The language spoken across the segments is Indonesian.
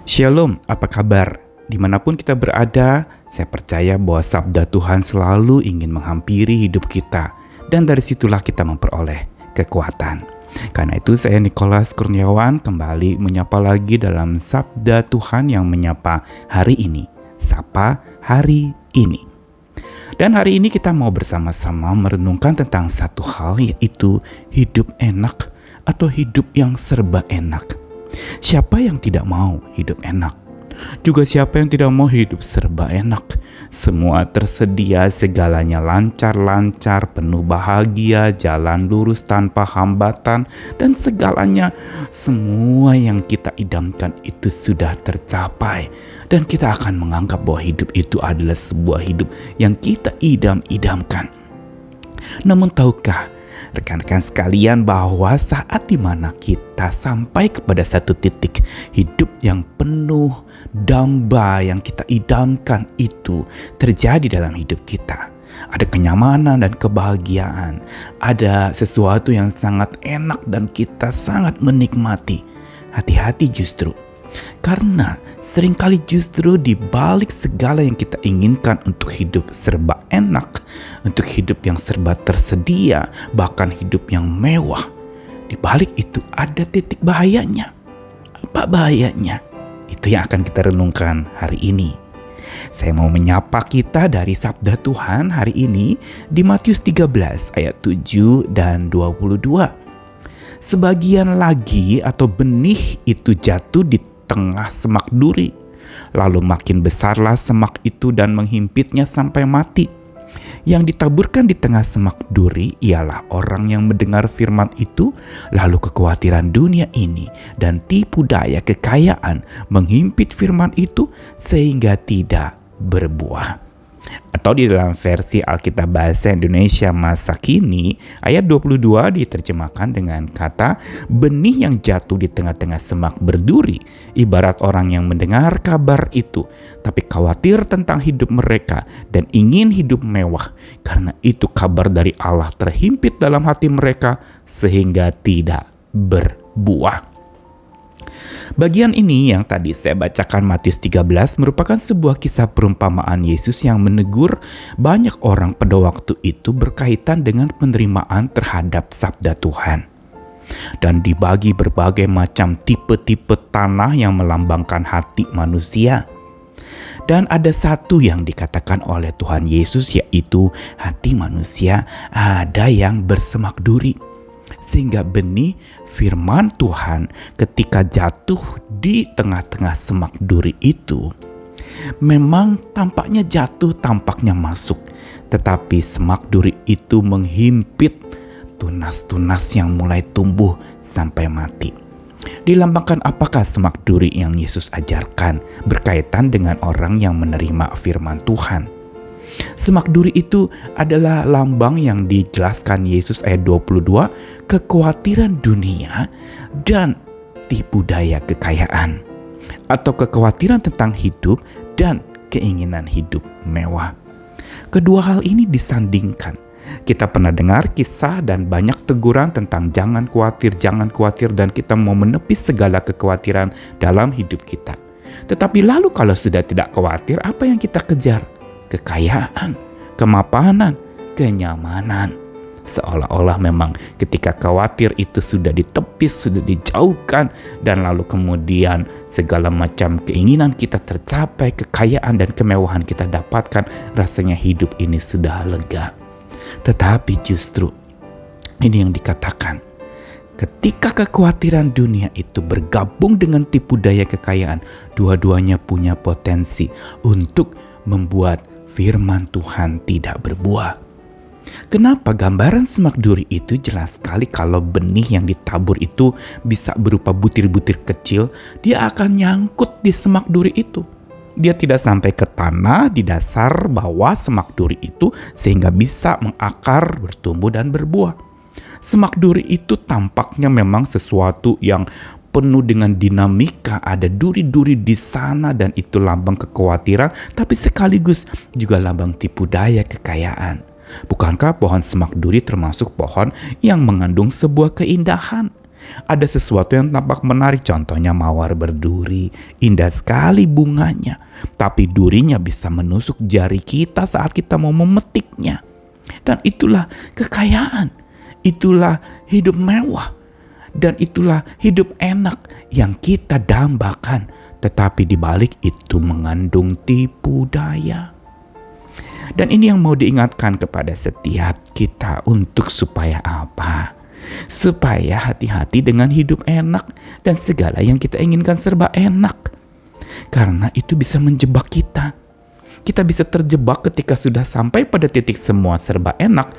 Shalom, apa kabar? Dimanapun kita berada, saya percaya bahwa sabda Tuhan selalu ingin menghampiri hidup kita, dan dari situlah kita memperoleh kekuatan. Karena itu saya Nikolas Kurniawan kembali menyapa lagi dalam sabda Tuhan yang menyapa hari ini. Sapa hari ini. Dan hari ini kita mau bersama-sama merenungkan tentang satu hal, yaitu hidup enak atau hidup yang serba enak. Siapa yang tidak mau hidup enak? Juga siapa yang tidak mau hidup serba enak? Semua tersedia, segalanya lancar-lancar, penuh bahagia, jalan lurus tanpa hambatan, dan segalanya, semua yang kita idamkan itu sudah tercapai. Dan kita akan menganggap bahwa hidup itu adalah sebuah hidup yang kita idam-idamkan. Namun tahukah rekan-rekan sekalian bahwa saat dimana kita sampai kepada satu titik hidup yang penuh damba yang kita idamkan itu terjadi dalam hidup kita. Ada kenyamanan dan kebahagiaan, ada sesuatu yang sangat enak dan kita sangat menikmati. Hati-hati justru. Karena seringkali justru di balik segala yang kita inginkan untuk hidup serba enak, untuk hidup yang serba tersedia, bahkan hidup yang mewah, di balik itu ada titik bahayanya. Apa bahayanya? Itu yang akan kita renungkan hari ini. Saya mau menyapa kita dari sabda Tuhan hari ini di Matius 13 ayat 7 dan 22. Sebagian lagi atau benih itu jatuh di tengah semak duri. Lalu makin besarlah semak itu dan menghimpitnya sampai mati. Yang ditaburkan di tengah semak duri ialah orang yang mendengar firman itu, lalu kekhawatiran dunia ini dan tipu daya kekayaan menghimpit firman itu sehingga tidak berbuah. Atau di dalam versi Alkitab Bahasa Indonesia masa kini, ayat 22 diterjemahkan dengan kata, benih yang jatuh di tengah-tengah semak berduri, ibarat orang yang mendengar kabar itu, tapi khawatir tentang hidup mereka dan ingin hidup mewah. Karena itu kabar dari Allah terhimpit dalam hati mereka sehingga tidak berbuah. Bagian ini yang tadi saya bacakan Matius 13 merupakan sebuah kisah perumpamaan Yesus yang menegur banyak orang pada waktu itu berkaitan dengan penerimaan terhadap sabda Tuhan. Dan dibagi berbagai macam tipe-tipe tanah yang melambangkan hati manusia. Dan ada satu yang dikatakan oleh Tuhan Yesus, yaitu hati manusia ada yang bersemak duri. Sehingga benih firman Tuhan ketika jatuh di tengah-tengah semak duri itu memang tampaknya jatuh, tampaknya masuk. Tetapi semak duri itu menghimpit tunas-tunas yang mulai tumbuh sampai mati. Dilambangkan apakah semak duri yang Yesus ajarkan berkaitan dengan orang yang menerima firman Tuhan? Semak duri itu adalah lambang yang dijelaskan Yesus ayat 22, kekhawatiran dunia dan tipu daya kekayaan, atau kekhawatiran tentang hidup dan keinginan hidup mewah. Kedua hal ini disandingkan. Kita pernah dengar kisah dan banyak teguran tentang jangan khawatir, dan kita mau menepis segala kekhawatiran dalam hidup kita. Tetapi lalu kalau sudah tidak khawatir, apa yang kita kejar? Kekayaan, kemapanan, kenyamanan. Seolah-olah memang ketika khawatir itu sudah ditepis, sudah dijauhkan, dan lalu kemudian segala macam keinginan kita tercapai, kekayaan dan kemewahan kita dapatkan, rasanya hidup ini sudah lega. Tetapi justru ini yang dikatakan, ketika kekhawatiran dunia itu bergabung dengan tipu daya kekayaan, dua-duanya punya potensi untuk membuat firman Tuhan tidak berbuah. Kenapa gambaran semak duri itu jelas sekali kalau benih yang ditabur itu bisa berupa butir-butir kecil, dia akan nyangkut di semak duri itu. Dia tidak sampai ke tanah di dasar bawah semak duri itu sehingga bisa mengakar, bertumbuh dan berbuah. Semak duri itu tampaknya memang sesuatu yang penuh dengan dinamika, ada duri-duri di sana dan itu lambang kekhawatiran, tapi sekaligus juga lambang tipu daya kekayaan. Bukankah pohon semak duri termasuk pohon yang mengandung sebuah keindahan? Ada sesuatu yang tampak menarik, contohnya mawar berduri. Indah sekali bunganya, tapi durinya bisa menusuk jari kita saat kita mau memetiknya. Dan itulah kekayaan, itulah hidup mewah, dan itulah hidup enak yang kita dambakan. Tetapi di balik itu mengandung tipu daya. Dan ini yang mau diingatkan kepada setiap kita untuk supaya apa? Supaya hati-hati dengan hidup enak dan segala yang kita inginkan serba enak. Karena itu bisa menjebak kita. Kita bisa terjebak ketika sudah sampai pada titik semua serba enak.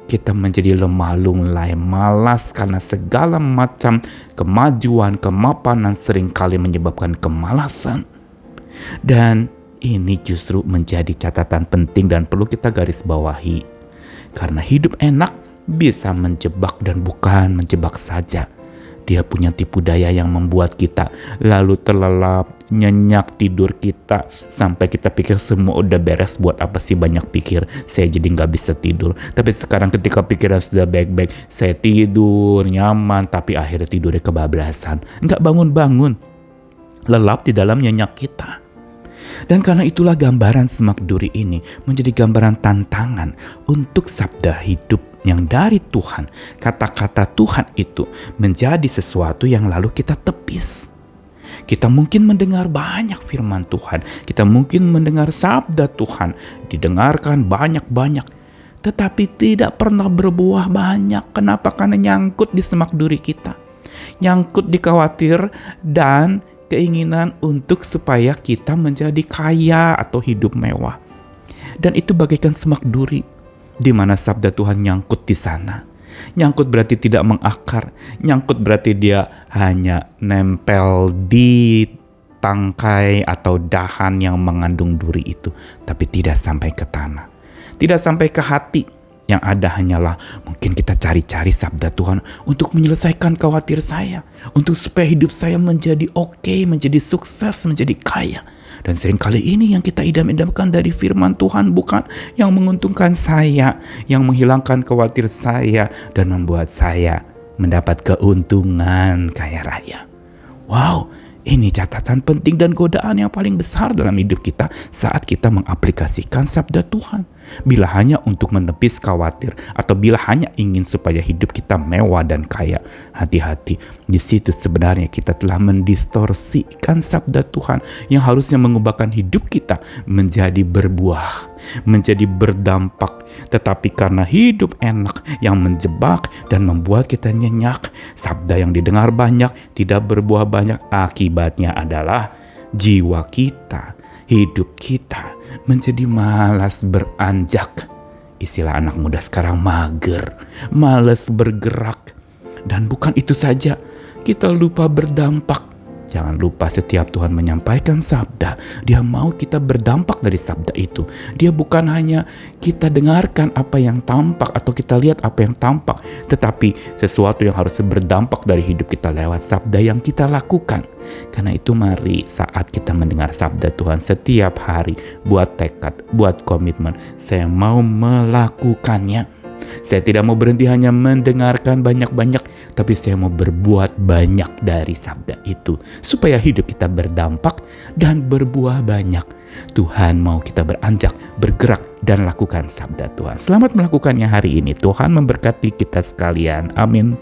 Kita menjadi lemah lunglai, malas karena segala macam kemajuan, kemapanan seringkali menyebabkan kemalasan. Dan ini justru menjadi catatan penting dan perlu kita garis bawahi. Karena hidup enak bisa menjebak dan bukan menjebak saja. Dia punya tipu daya yang membuat kita lalu terlelap, nyenyak tidur kita sampai kita pikir semua udah beres, buat apa sih banyak pikir, saya jadi gak bisa tidur. Tapi sekarang ketika pikiran sudah baik-baik, saya tidur nyaman tapi akhirnya tidurnya kebablasan, gak bangun-bangun, lelap di dalam nyenyak kita. Dan karena itulah gambaran semak duri ini menjadi gambaran tantangan untuk sabda hidup yang dari Tuhan. Kata-kata Tuhan itu menjadi sesuatu yang lalu kita tepis. Kita mungkin mendengar banyak firman Tuhan, kita mungkin mendengar sabda Tuhan, didengarkan banyak-banyak, tetapi tidak pernah berbuah banyak. Kenapa? Karena nyangkut di semak duri kita, nyangkut di khawatir dan keinginan untuk supaya kita menjadi kaya atau hidup mewah. Dan itu bagaikan semak duri, di mana sabda Tuhan nyangkut di sana. Nyangkut berarti tidak mengakar, nyangkut berarti dia hanya nempel di tangkai atau dahan yang mengandung duri itu, tapi tidak sampai ke tanah, tidak sampai ke hati. Yang ada hanyalah mungkin kita cari-cari sabda Tuhan untuk menyelesaikan khawatir saya, untuk supaya hidup saya menjadi oke, menjadi sukses, menjadi kaya. Dan seringkali ini yang kita idam-idamkan dari firman Tuhan bukan yang menguntungkan saya, yang menghilangkan khawatir saya dan membuat saya mendapat keuntungan kaya raya. Wow, ini catatan penting dan godaan yang paling besar dalam hidup kita saat kita mengaplikasikan sabda Tuhan. Bila hanya untuk menepis khawatir atau bila hanya ingin supaya hidup kita mewah dan kaya, hati-hati. Di situ sebenarnya kita telah mendistorsikan sabda Tuhan yang harusnya mengubahkan hidup kita menjadi berbuah, menjadi berdampak. Tetapi karena hidup enak yang menjebak dan membuat kita nyenyak, sabda yang didengar banyak tidak berbuah banyak, akibatnya adalah jiwa kita, hidup kita menjadi malas beranjak. Istilah anak muda sekarang mager, malas bergerak. Dan bukan itu saja, kita lupa berdampak. Jangan lupa setiap Tuhan menyampaikan sabda, Dia mau kita berdampak dari sabda itu. Dia bukan hanya kita dengarkan apa yang tampak atau kita lihat apa yang tampak, tetapi sesuatu yang harus berdampak dari hidup kita lewat sabda yang kita lakukan. Karena itu mari saat kita mendengar sabda Tuhan setiap hari, buat tekad, buat komitmen, saya mau melakukannya. Saya tidak mau berhenti hanya mendengarkan banyak-banyak, tapi saya mau berbuat banyak dari sabda itu, supaya hidup kita berdampak dan berbuah banyak. Tuhan mau kita beranjak, bergerak, dan lakukan sabda Tuhan. Selamat melakukannya hari ini. Tuhan memberkati kita sekalian. Amin.